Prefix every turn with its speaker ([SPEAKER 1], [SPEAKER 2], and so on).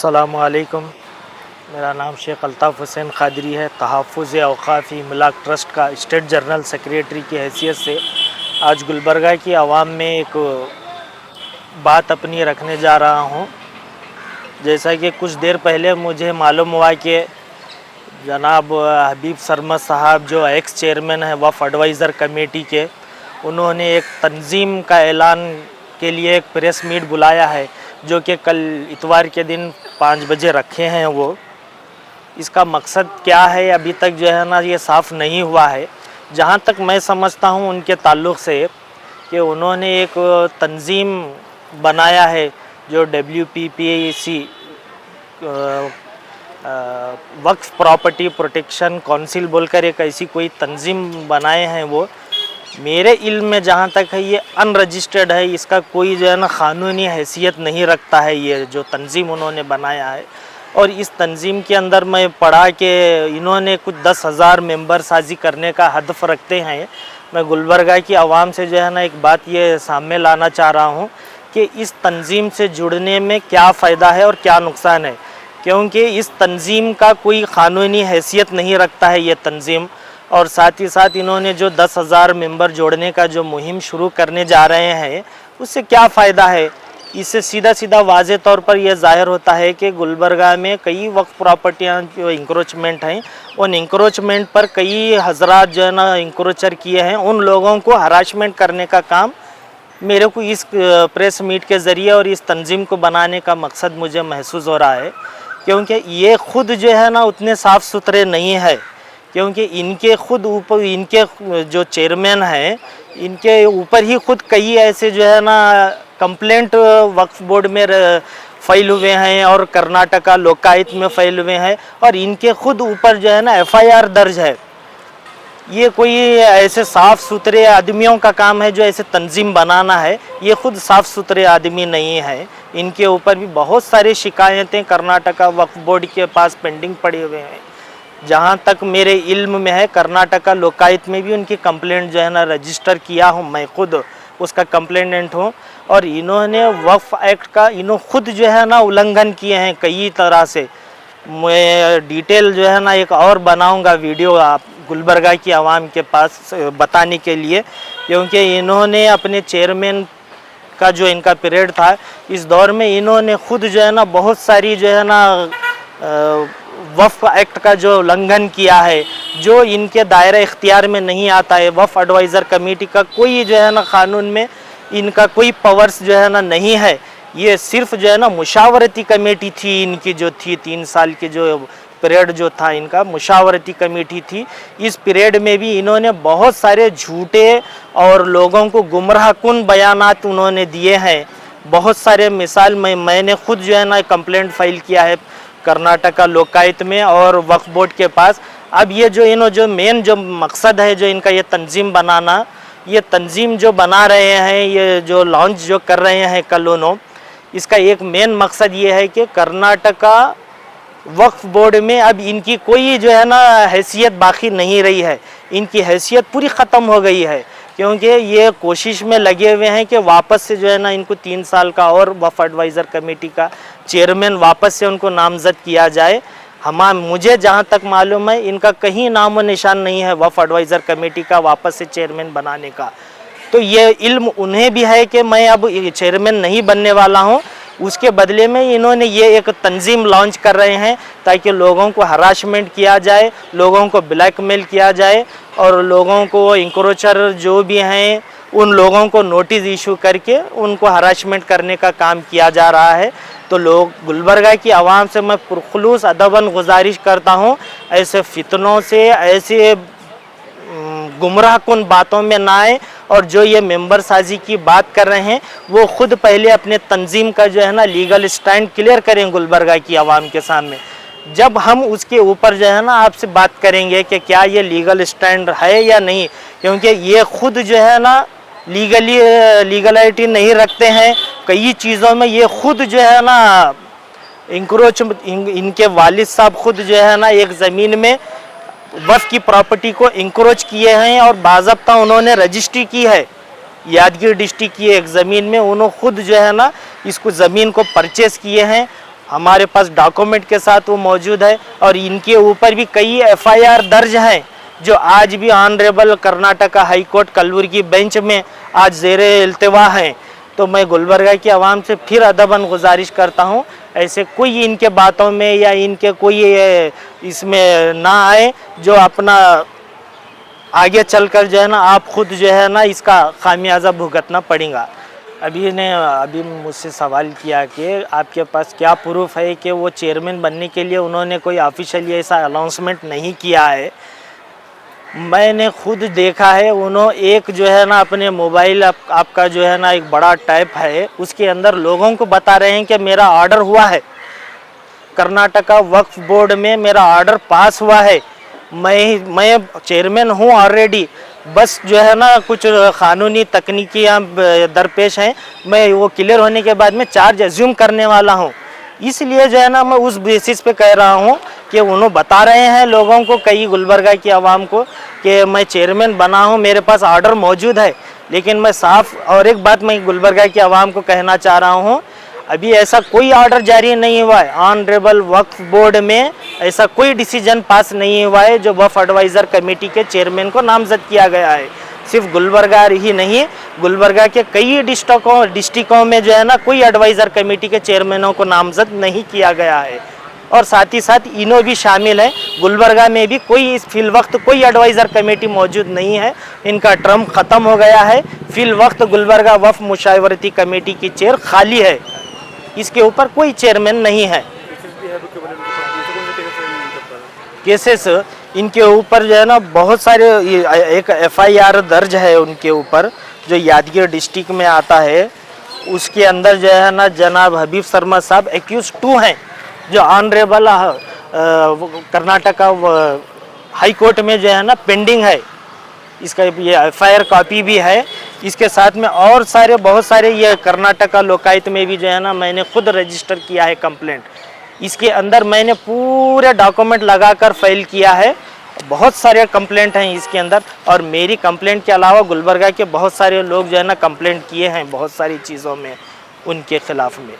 [SPEAKER 1] अस्सलामुअलैकुम। मेरा नाम शेख अल्ताफ़ हुसैन क़ादरी है। तहफ़्फ़ुज़ औक़ाफ़ी इमलाक ट्रस्ट का स्टेट जनरल सेक्रेटरी की हैसियत से आज गुलबर्गा की आवाम में एक बात अपनी रखने जा रहा हूँ। जैसा कि कुछ देर पहले मुझे मालूम हुआ कि जनाब हबीब सरमद साहब जो एक्स चेयरमैन है वफ़ एडवाइज़र कमेटी के, उन्होंने एक तंज़ीम का ऐलान के लिए एक प्रेस मीट बुलाया है जो कि कल इतवार के दिन 5 बजे रखे हैं। वो इसका मकसद क्या है अभी तक जो है ना ये साफ़ नहीं हुआ है। जहाँ तक मैं समझता हूँ उनके ताल्लुक़ से कि उन्होंने एक तंज़ीम बनाया है जो WPPC वक्फ प्रॉपर्टी प्रोटेक्शन काउंसिल बोलकर एक ऐसी कोई तंज़ीम बनाए हैं। वो मेरे इल्म में जहाँ तक है ये अनरजिस्टर्ड है, इसका कोई जो है ना क़ानूनी हैसियत नहीं रखता है ये जो तंज़ीम उन्होंने बनाया है। और इस तंज़ीम के अंदर मैं पढ़ा कि इन्होंने कुछ 10,000 मेंबर साजी करने का हदफ रखते हैं। मैं गुलबर्गा की आवाम से जो है ना एक बात ये सामने लाना चाह रहा हूँ कि इस तंज़ीम से जुड़ने में क्या फ़ायदा है और क्या नुकसान है, क्योंकि इस तंज़ीम का कोई क़ानूनी हैसियत नहीं रखता है ये तंज़ीम। और साथ ही साथ इन्होंने जो 10,000 मेंबर जोड़ने का जो मुहिम शुरू करने जा रहे हैं उससे क्या फ़ायदा है। इससे सीधा सीधा वाज़े तौर पर यह ज़ाहिर होता है कि गुलबर्गा में कई वक्फ प्रॉपर्टियाँ जो इंक्रोचमेंट हैं, उन इंक्रोचमेंट पर कई हजरात जो है ना इंक्रोचर किए हैं, उन लोगों को हरासमेंट करने का काम मेरे को इस प्रेस मीट के ज़रिए और इस तंज़ीम को बनाने का मकसद मुझे महसूस हो रहा है। क्योंकि ये ख़ुद जो है ना उतने साफ़ सुथरे नहीं है, क्योंकि इनके ख़ुद ऊपर इनके जो चेयरमैन हैं इनके ऊपर ही ख़ुद कई ऐसे जो है ना कंप्लेंट वक्फ बोर्ड में फ़ाइल हुए हैं और कर्नाटका लोकायुक्त में फ़ाइल हुए हैं और इनके ख़ुद ऊपर जो है ना FIR दर्ज है। ये कोई ऐसे साफ़ सुथरे आदमियों का काम है जो ऐसे तंज़ीम बनाना है, ये ख़ुद साफ़ सुथरे आदमी नहीं है। इनके ऊपर भी बहुत सारी शिकायतें कर्नाटका वक्फ बोर्ड के पास पेंडिंग पड़े हुए हैं। जहाँ तक मेरे इल्म में है कर्नाटका लोकायुक्त में भी उनकी कंप्लेंट जो है ना रजिस्टर किया हूँ, मैं खुद उसका कंप्लेनेंट हूँ। और इन्होंने वक्फ एक्ट का खुद जो है ना उल्लंघन किए हैं कई तरह से। मैं डिटेल जो है ना एक और बनाऊँगा वीडियो आप गुलबर्गा की आवाम के पास बताने के लिए, क्योंकि इन्होंने अपने चेयरमैन का जो इनका पीरियड था इस दौर में इन्होंने खुद जो है ना बहुत सारी जो है ना वफ़ एक्ट का जो उल्लंघन किया है जो इनके दायरे इख्तियार में नहीं आता है। वफ़ एडवाइज़र कमेटी का कोई जो है ना क़ानून में इनका कोई पावर्स जो है ना नहीं है। ये सिर्फ जो है ना मुशावरती कमेटी थी इनकी जो थी 3 साल की जो पीरियड जो था इनका मुशावरती कमेटी थी। इस पीरियड में भी इन्होंने बहुत सारे झूठे और लोगों को गुमराहकुन बयानात उन्होंने दिए हैं। बहुत सारे मिसाल मैंने खुद जो है ना कंप्लेंट फ़ाइल किया है कर्नाटका लोकायुक्त में और वक्फ बोर्ड के पास। अब ये जो मेन जो मकसद है जो इनका ये तंज़ीम बनाना, ये तंज़ीम जो बना रहे हैं, ये जो लॉन्च जो कर रहे हैं कल उन्होंने, इसका एक मेन मकसद ये है कि कर्नाटका वक्फ बोर्ड में अब इनकी कोई जो है ना हैसियत बाकी नहीं रही है। इनकी हैसियत पूरी ख़त्म हो गई है, क्योंकि ये कोशिश में लगे हुए हैं कि वापस से जो है ना इनको 3 साल का और वफ़ एडवाइज़र कमेटी का चेयरमैन वापस से उनको नामज़द किया जाए। मुझे जहाँ तक मालूम है इनका कहीं नामो निशान नहीं है वफ़ एडवाइज़र कमेटी का वापस से चेयरमैन बनाने का। तो ये इल्म उन्हें भी है कि मैं अब चेयरमैन नहीं बनने वाला हूँ। उसके बदले में इन्होंने ये एक तंज़ीम लॉन्च कर रहे हैं ताकि लोगों को हरासमेंट किया जाए, लोगों को ब्लैकमेल किया जाए और लोगों को इंक्रोचर जो भी हैं उन लोगों को नोटिस इशू करके उनको हरासमेंट करने का काम किया जा रहा है। तो लोग गुलबर्गा की आवाम से मैं पुरखुलूस अदबन गुजारिश करता हूँ ऐसे फितनों से, ऐसे गुमराहकुन बातों में ना आए और जो ये मेंबर साजी की बात कर रहे हैं वो खुद पहले अपने तंज़ीम का जो है ना लीगल स्टैंड क्लियर करें गुलबर्गा की आवाम के सामने। जब हम उसके ऊपर जो है ना आपसे बात करेंगे कि क्या ये लीगल स्टैंड है या नहीं, क्योंकि ये खुद जो है ना लीगलिटी नहीं रखते हैं कई चीज़ों में। ये खुद जो है ना इनके वालिद साहब खुद जो है ना एक ज़मीन में वफ़ की प्रॉपर्टी को इंक्रोच किए हैं और बाज़ाब्ता उन्होंने रजिस्ट्री की है। यादगीर डिस्ट्रिक्ट की एक ज़मीन में उन्होंने खुद जो है ना इसको ज़मीन को परचेज़ किए हैं हमारे पास डॉक्यूमेंट के साथ वो मौजूद है। और इनके ऊपर भी कई एफआईआर दर्ज हैं जो आज भी honourable Karnataka high court Kalaburagi bench में आज ज़ेरे इल्तिवा हैं। तो मैं गुलबर्गा की आवाम से फिर अदबन गुजारिश करता हूँ, ऐसे कोई इनके बातों में या इनके कोई इसमें ना आए जो अपना आगे चलकर जो है ना आप खुद जो है ना इसका खामियाजा भुगतना पड़ेगा। अभी मुझसे सवाल किया कि आपके पास क्या प्रूफ है कि वो चेयरमैन बनने के लिए उन्होंने कोई ऑफिशियली ऐसा अनाउंसमेंट नहीं किया है। मैंने खुद देखा है, उन्होंने एक जो है ना अपने मोबाइल आपका जो है ना एक बड़ा टैप है, उसके अंदर लोगों को बता रहे हैं कि मेरा ऑर्डर हुआ है, कर्नाटका वक्फ बोर्ड में मेरा ऑर्डर पास हुआ है, मैं चेयरमैन हूँ ऑलरेडी, बस जो है ना कुछ कानूनी तकनीकियाँ दरपेश हैं, मैं वो क्लियर होने के बाद में चार्ज एज्यूम करने वाला हूँ। इसलिए जो है ना मैं उस बेसिस पे कह रहा हूँ कि उन्होंने बता रहे हैं लोगों को, कई गुलबर्गा की आवाम को, कि मैं चेयरमैन बना हूँ, मेरे पास ऑर्डर मौजूद है। लेकिन मैं साफ और एक बात मैं गुलबर्गा की आवाम को कहना चाह रहा हूँ, अभी ऐसा कोई ऑर्डर जारी नहीं हुआ है, ऑनरेबल वक्फ बोर्ड में ऐसा कोई डिसीजन पास नहीं हुआ है जो वक्फ एडवाइज़र कमेटी के चेयरमैन को नामजद किया गया है। सिर्फ गुलबर्गा ही नहीं, गुलबर्गा के कई डिस्ट्रिक्टों में जो है ना कोई एडवाइज़र कमेटी के चेयरमैनों को नामजद नहीं किया गया है। और साथ ही साथ इनो भी शामिल है। गुलबर्गा में भी कोई इस फिल वक्त कोई एडवाइज़र कमेटी मौजूद नहीं है, इनका टर्म ख़त्म हो गया है। फिल वक्त गुलबर्गा वक्फ मुशावरती कमेटी की चेयर खाली है, इसके ऊपर कोई चेयरमैन नहीं है। केसेस इनके ऊपर जो है ना बहुत सारे, एक एफआईआर दर्ज है उनके ऊपर जो यादगीर डिस्ट्रिक्ट में आता है, उसके अंदर जो है ना जनाब हबीब शर्मा साहब एक्यूज 2 हैं जो ऑनरेबल कर्नाटका हाई कोर्ट में जो है ना पेंडिंग है। इसका ये एफआईआर कॉपी भी है। इसके साथ में और बहुत सारे ये कर्नाटका लोकायुक्त में भी जो है ना मैंने खुद रजिस्टर किया है कंप्लेंट। इसके अंदर मैंने पूरे डॉक्यूमेंट लगाकर फाइल किया है। बहुत सारे कंप्लेंट हैं इसके अंदर, और मेरी कंप्लेंट के अलावा गुलबर्गा के बहुत सारे लोग जो है ना कंप्लेंट किए हैं बहुत सारी चीज़ों में उनके खिलाफ में।